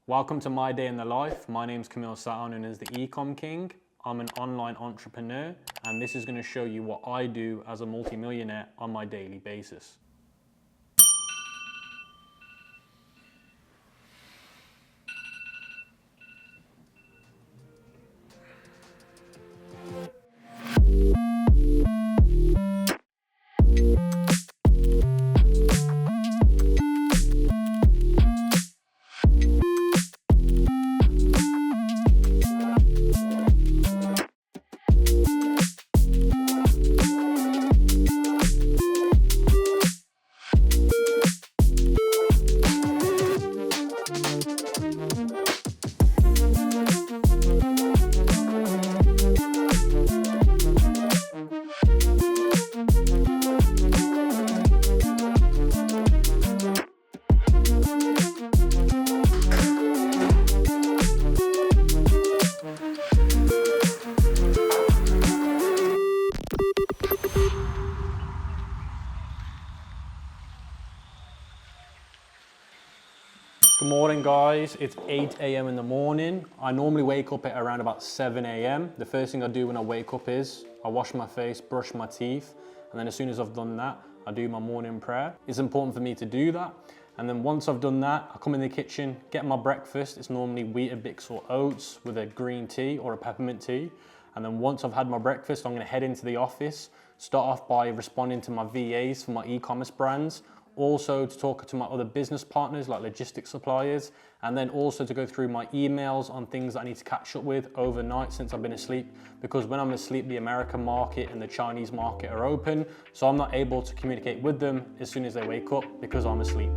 Welcome to My Day in the Life. My name's Kamil Sattar, known as the Ecom King. I'm an online entrepreneur, and this is going to show you what I do as a multi-millionaire on my daily basis. Good morning guys, it's 8 a.m. in the morning. I normally wake up at around about 7 a.m. The first thing I do when I wake up is I wash my face, brush my teeth, and then as soon as I've done that, I do my morning prayer. It's important for me to do that. And then once I've done that, I come in the kitchen, get my breakfast. It's normally Weetabix or oats with a green tea or a peppermint tea. And then once I've had my breakfast, I'm gonna head into the office, start off by responding to my VAs for my e-commerce brands, also to talk to my other business partners like logistics suppliers, and then also to go through my emails on things that I need to catch up with overnight since I've been asleep, because when I'm asleep, the American market and the Chinese market are open, so I'm not able to communicate with them as soon as they wake up because I'm asleep.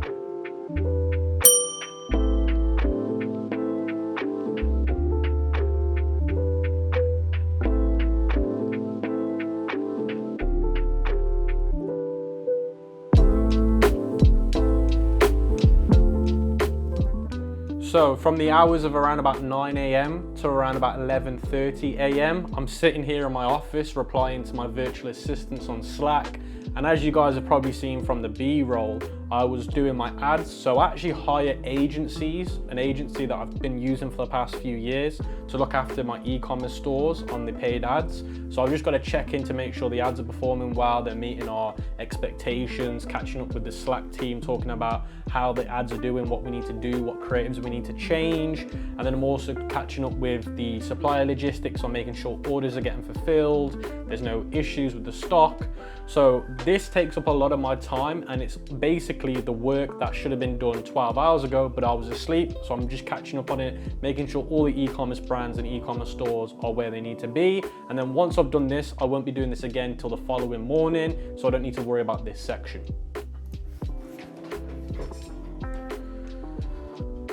So from the hours of around about 9 a.m. to around about 11:30 a.m., I'm sitting here in my office replying to my virtual assistants on Slack. And as you guys have probably seen from the B-roll, I was doing my ads. So I actually hire agencies, an agency that I've been using for the past few years to look after my e-commerce stores on the paid ads. So I've just got to check in to make sure the ads are performing well, they're meeting our expectations, catching up with the Slack team, talking about how the ads are doing, what we need to do, what creatives we need to change. And then I'm also catching up with the supplier logistics on making sure orders are getting fulfilled, there's no issues with the stock. So this takes up a lot of my time, and it's basically the work that should have been done 12 hours ago, but I was asleep. So I'm just catching up on it, making sure all the e-commerce brands and e-commerce stores are where they need to be. And then once I've done this, I won't be doing this again until the following morning, so I don't need to worry about this section.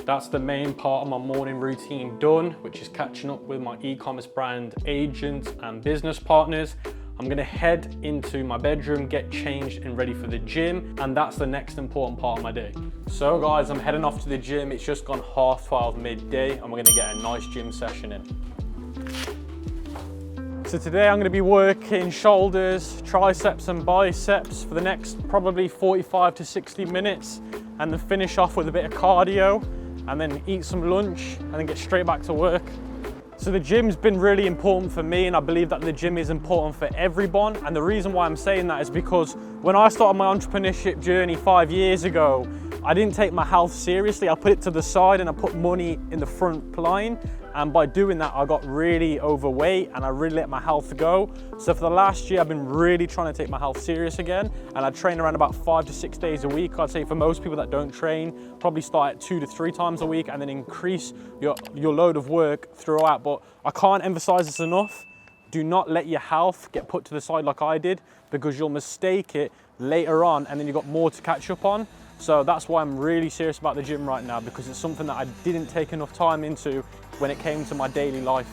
That's the main part of my morning routine done, which is catching up with my e-commerce brand agents and business partners. I'm gonna head into my bedroom, get changed and ready for the gym, and that's the next important part of my day. So guys, I'm heading off to the gym. It's just gone 12:30 midday, and we're gonna get a nice gym session in. So today I'm gonna be working shoulders, triceps and biceps for the next probably 45 to 60 minutes, and then finish off with a bit of cardio, and then eat some lunch, and then get straight back to work. So the gym's been really important for me, and I believe that the gym is important for everyone. And the reason why I'm saying that is because when I started my entrepreneurship journey 5 years ago, I didn't take my health seriously. I put it to the side and I put money in the front line. And by doing that, I got really overweight and I really let my health go. So for the last year, I've been really trying to take my health serious again. And I train around about 5 to 6 days a week. I'd say for most people that don't train, probably start at 2 to 3 times a week and then increase your load of work throughout. But I can't emphasize this enough. Do not let your health get put to the side like I did, because you'll mistake it later on and then you've got more to catch up on. So that's why I'm really serious about the gym right now, because it's something that I didn't take enough time into when it came to my daily life.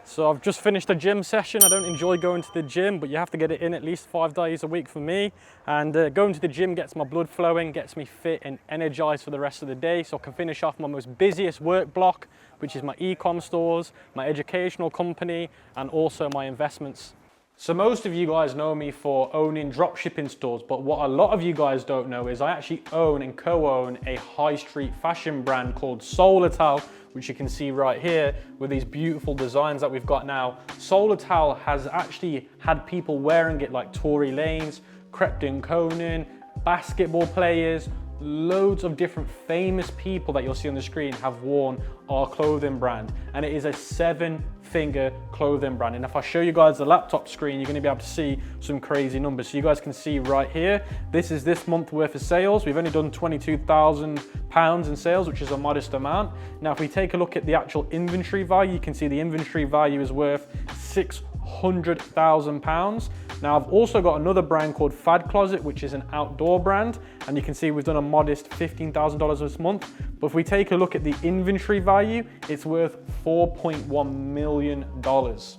So I've just finished a gym session. I don't enjoy going to the gym, but you have to get it in at least 5 days a week for me. And going to the gym gets my blood flowing, gets me fit and energized for the rest of the day, so I can finish off my most busiest work block, which is my e-com stores, my educational company, and also my investments. So most of you guys know me for owning drop shipping stores, but what a lot of you guys don't know is I actually own and co-own a high street fashion brand called Solartal, which you can see right here with these beautiful designs that we've got now. Solartal has actually had people wearing it like Tory Lanez, Crepton Conan, basketball players, loads of different famous people that you'll see on the screen have worn our clothing brand, and it is a 7-figure clothing brand. And if I show you guys the laptop screen, you're going to be able to see some crazy numbers. So you guys can see right here, this is this month worth of sales. We've only done £22,000 in sales, which is a modest amount. Now if we take a look at the actual inventory value, you can see the inventory value is worth £600,000. Now I've also got another brand called Fad Closet, which is an outdoor brand, and you can see we've done a modest $15,000 this month. But if we take a look at the inventory value, it's worth $4.1 million.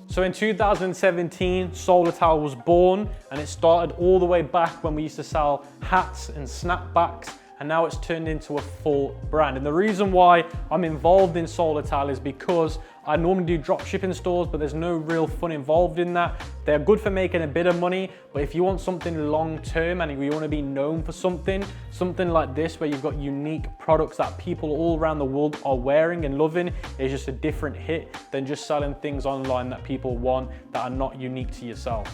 So in 2017, Solartal was born, and it started all the way back when we used to sell hats and snapbacks, and now it's turned into a full brand. And the reason why I'm involved in Solartal is because I normally do drop shipping stores, but there's no real fun involved in that. They're good for making a bit of money, but if you want something long term and you want to be known for something like this, where you've got unique products that people all around the world are wearing and loving, is just a different hit than just selling things online that people want that are not unique to yourself.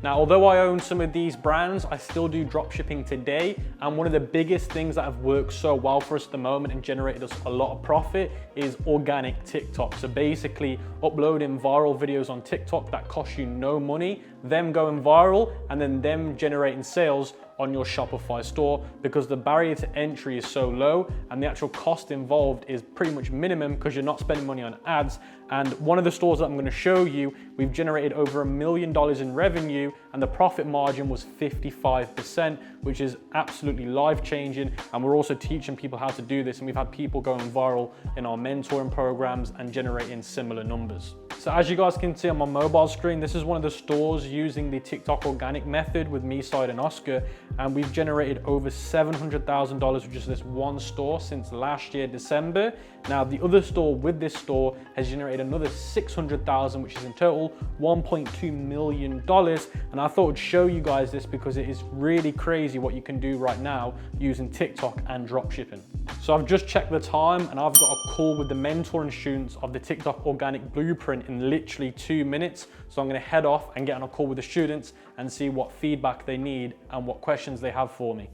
Now, although I own some of these brands, I still do drop shipping today. And one of the biggest things that have worked so well for us at the moment and generated us a lot of profit is organic TikTok. So basically uploading viral videos on TikTok that cost you no money, them going viral, and then them generating sales on your Shopify store, because the barrier to entry is so low and the actual cost involved is pretty much minimum because you're not spending money on ads. And one of the stores that I'm going to show you, we've generated over $1 million in revenue, and the profit margin was 55%, which is absolutely life-changing. And we're also teaching people how to do this, and we've had people going viral in our mentoring programs and generating similar numbers. So as you guys can see on my mobile screen, this is one of the stores using the TikTok organic method with me, Side, and Oscar, and we've generated over $700,000 with just this one store since last year, December. Now the other store with this store has generated another $600,000, which is in total $1.2 million. And I thought I'd show you guys this because it is really crazy what you can do right now using TikTok and dropshipping. So I've just checked the time, and I've got a call with the mentoring students of the TikTok Organic Blueprint in literally 2 minutes. So I'm going to head off and get on a call with the students and see what feedback they need and what questions they have for me.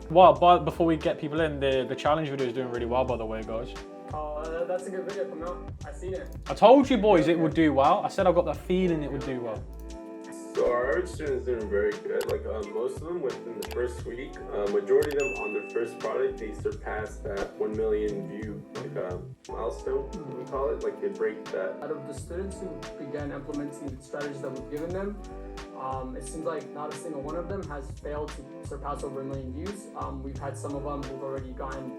Well, before we get people in, the challenge video is doing really well, by the way, guys. Oh, that's a good video, Kamil. I seen it. I told you boys it would do well. I said I got that feeling it would do well. So our students doing very good. Like most of them within the first week, majority of them on their first product, they surpassed that 1 million view milestone. We call it, like they break that. Out of the students who began implementing the strategies that we've given them, it seems like not a single one of them has failed to surpass over 1 million views. We've had some of them who've already gotten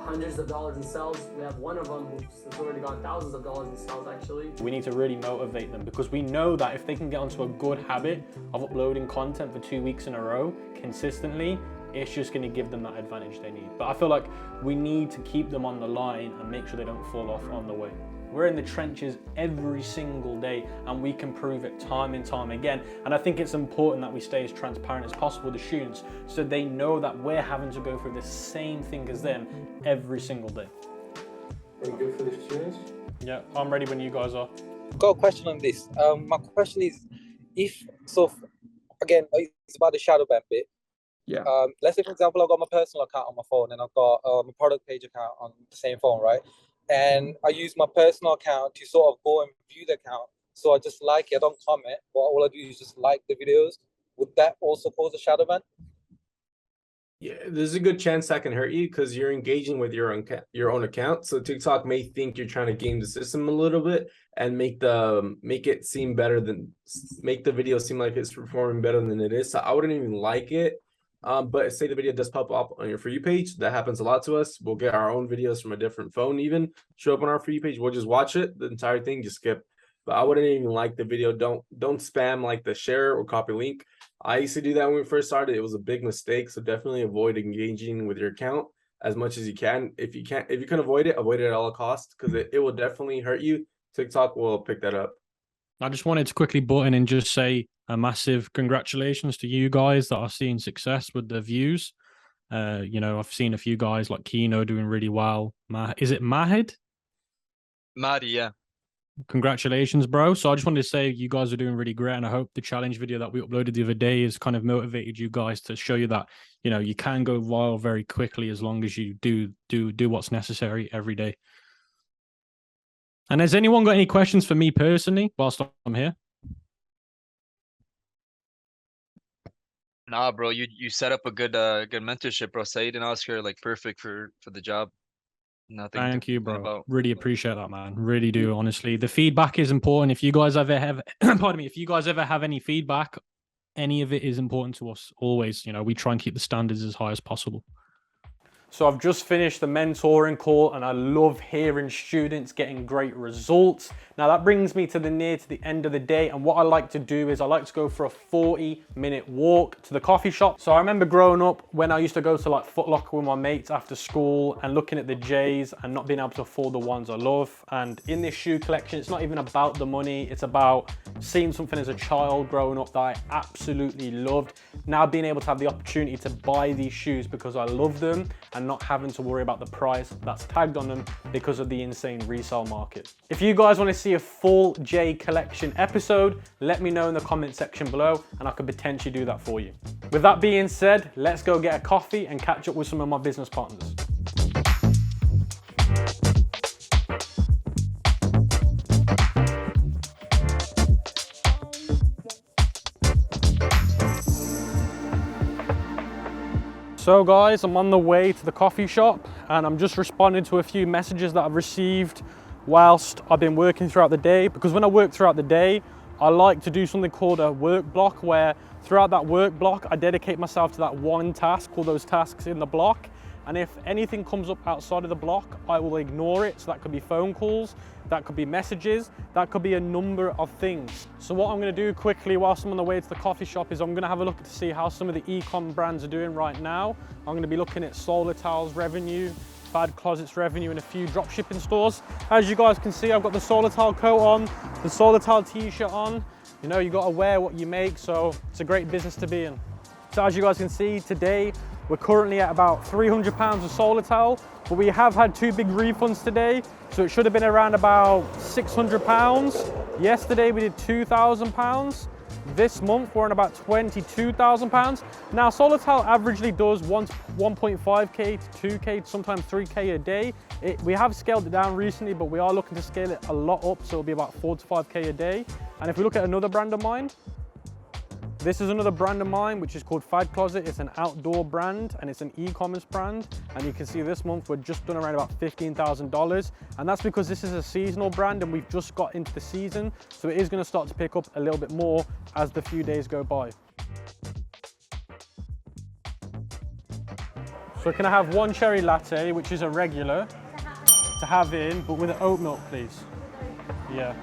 hundreds of dollars in sales. We have one of them who's already gotten thousands of dollars in sales, actually. We need to really motivate them, because we know that if they can get onto a good habit of uploading content for 2 weeks in a row consistently, it's just going to give them that advantage they need. But I feel like we need to keep them on the line and make sure they don't fall off on the way. We're in the trenches every single day, and we can prove it time and time again. And I think it's important that we stay as transparent as possible with the students, so they know that we're having to go through the same thing as them every single day. Are you good for the students? Yeah, I'm ready when you guys are. Got a question on this. My question is, again, it's about the shadow ban bit. Yeah. Let's say, for example, I've got my personal account on my phone, and I've got my product page account on the same phone, right? And I use my personal account to sort of go and view the account. So I just like it, I don't comment, but all I do is just like the videos. Would that also cause a shadow ban? Yeah, there's a good chance that can hurt you because you're engaging with your own account. So TikTok may think you're trying to game the system a little bit and make the video seem like it's performing better than it is. So I wouldn't even like it. But say the video does pop up on your For You page. That happens a lot to us. We'll get our own videos from a different phone even show up on our For You page. We'll just watch it, the entire thing, just skip. But I wouldn't even like the video. Don't spam like the share or copy link. I used to do that when we first started. It was a big mistake. So definitely avoid engaging with your account as much as you can. If you can avoid it at all costs, because it will definitely hurt you. TikTok will pick that up. I just wanted to quickly butt in and just say a massive congratulations to you guys that are seeing success with the views. You know, I've seen a few guys like Kino doing really well. Is it Mahid? Mahdi, yeah. Congratulations, bro. So I just wanted to say you guys are doing really great, and I hope the challenge video that we uploaded the other day has kind of motivated you guys to show you that, you know, you can go viral very quickly as long as you do what's necessary every day. And has anyone got any questions for me personally whilst I'm here? Nah, bro, you set up a good mentorship, bro. Saeed and Oscar like perfect for the job. Nothing. Thank you, bro. Really appreciate that, man. Really do. Honestly, the feedback is important. If you guys ever have, pardon me, if you guys ever have any feedback, any of it is important to us. Always, you know, we try and keep the standards as high as possible. So I've just finished the mentoring call, and I love hearing students getting great results. Now that brings me to the end of the day, and what I like to do is I like to go for a 40-minute walk to the coffee shop. So I remember growing up when I used to go to like Foot Locker with my mates after school and looking at the J's and not being able to afford the ones I love. And in this shoe collection, it's not even about the money, it's about seeing something as a child growing up that I absolutely loved. Now being able to have the opportunity to buy these shoes because I love them and not having to worry about the price that's tagged on them because of the insane resale market. If you guys want to see a full J collection episode, let me know in the comment section below and I could potentially do that for you. With that being said, let's go get a coffee and catch up with some of my business partners. So guys, I'm on the way to the coffee shop and I'm just responding to a few messages that I've received whilst I've been working throughout the day, because when I work throughout the day, I like to do something called a work block, where throughout that work block, I dedicate myself to that one task, all those tasks in the block. And if anything comes up outside of the block, I will ignore it. So that could be phone calls, that could be messages, that could be a number of things. So what I'm gonna do quickly whilst I'm on the way to the coffee shop is I'm gonna have a look to see how some of the e-com brands are doing right now. I'm gonna be looking at Solar Tile's revenue, Fad Closet's revenue, and a few drop shipping stores. As you guys can see, I've got the Solar Tile coat on, the Solar Tile t-shirt on. You know, you gotta wear what you make, so it's a great business to be in. So as you guys can see today, we're currently at about £300 of Solar Tile, but we have had two big refunds today, so it should have been around about £600. Yesterday we did £2,000. This month we're on about £22,000. Now Solar Tile averagely does 1.5k to 2k, sometimes 3k a day. We have scaled it down recently, but we are looking to scale it a lot up, so it'll be about 4 to 5k a day. And if we look at another brand of mine, this is another brand of mine, which is called Fad Closet. It's an outdoor brand and it's an e-commerce brand. And you can see this month we're just done around about $15,000. And that's because this is a seasonal brand and we've just got into the season. So it is going to start to pick up a little bit more as the few days go by. So can I have one cherry latte, which is a regular, to have in, but with an oat milk, please? Yeah.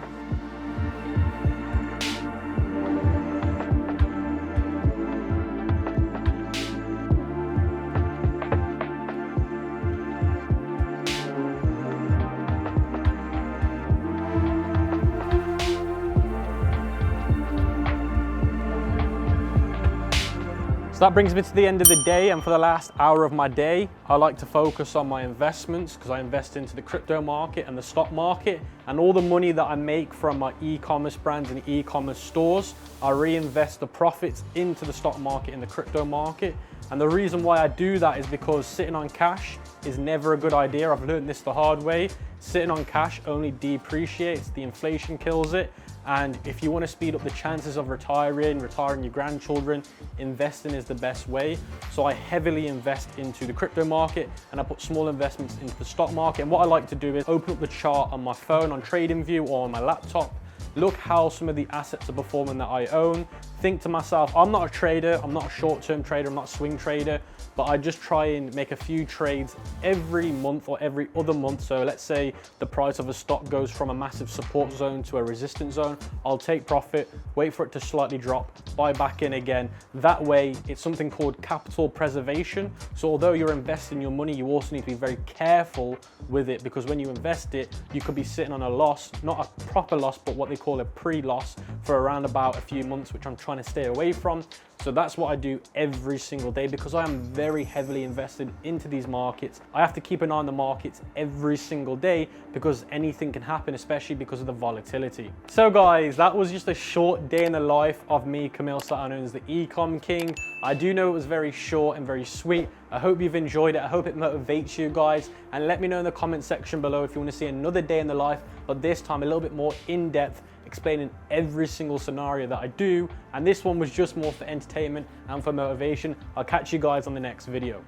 So that brings me to the end of the day, and for the last hour of my day, I like to focus on my investments because I invest into the crypto market and the stock market, and all the money that I make from my e-commerce brands and e-commerce stores, I reinvest the profits into the stock market and the crypto market. And the reason why I do that is because sitting on cash is never a good idea. I've learned this the hard way. Sitting on cash only depreciates, the inflation kills it. And if you want to speed up the chances of retiring your grandchildren, investing is the best way. So I heavily invest into the crypto market and I put small investments into the stock market. And what I like to do is open up the chart on my phone on TradingView or on my laptop, look how some of the assets are performing that I own, think to myself, I'm not a trader, I'm not a short-term trader, I'm not a swing trader, but I just try and make a few trades every month or every other month. So let's say the price of a stock goes from a massive support zone to a resistance zone, I'll take profit, wait for it to slightly drop, buy back in again. That way, it's something called capital preservation. So although you're investing your money, you also need to be very careful with it, because when you invest it, you could be sitting on a loss, not a proper loss, but what they call a pre-loss for around about a few months, which I'm trying to stay away from. So that's what I do every single day, because I am very heavily invested into these markets. I have to keep an eye on the markets every single day because anything can happen, especially because of the volatility. So guys, that was just a short day in the life of me, Kamil Sattar, known as the Ecom King. I do know it was very short and very sweet. I hope you've enjoyed it. I hope it motivates you guys. And let me know in the comment section below if you want to see another day in the life, but this time a little bit more in depth, explaining every single scenario that I do. And this one was just more for entertainment and for motivation. I'll catch you guys on the next video.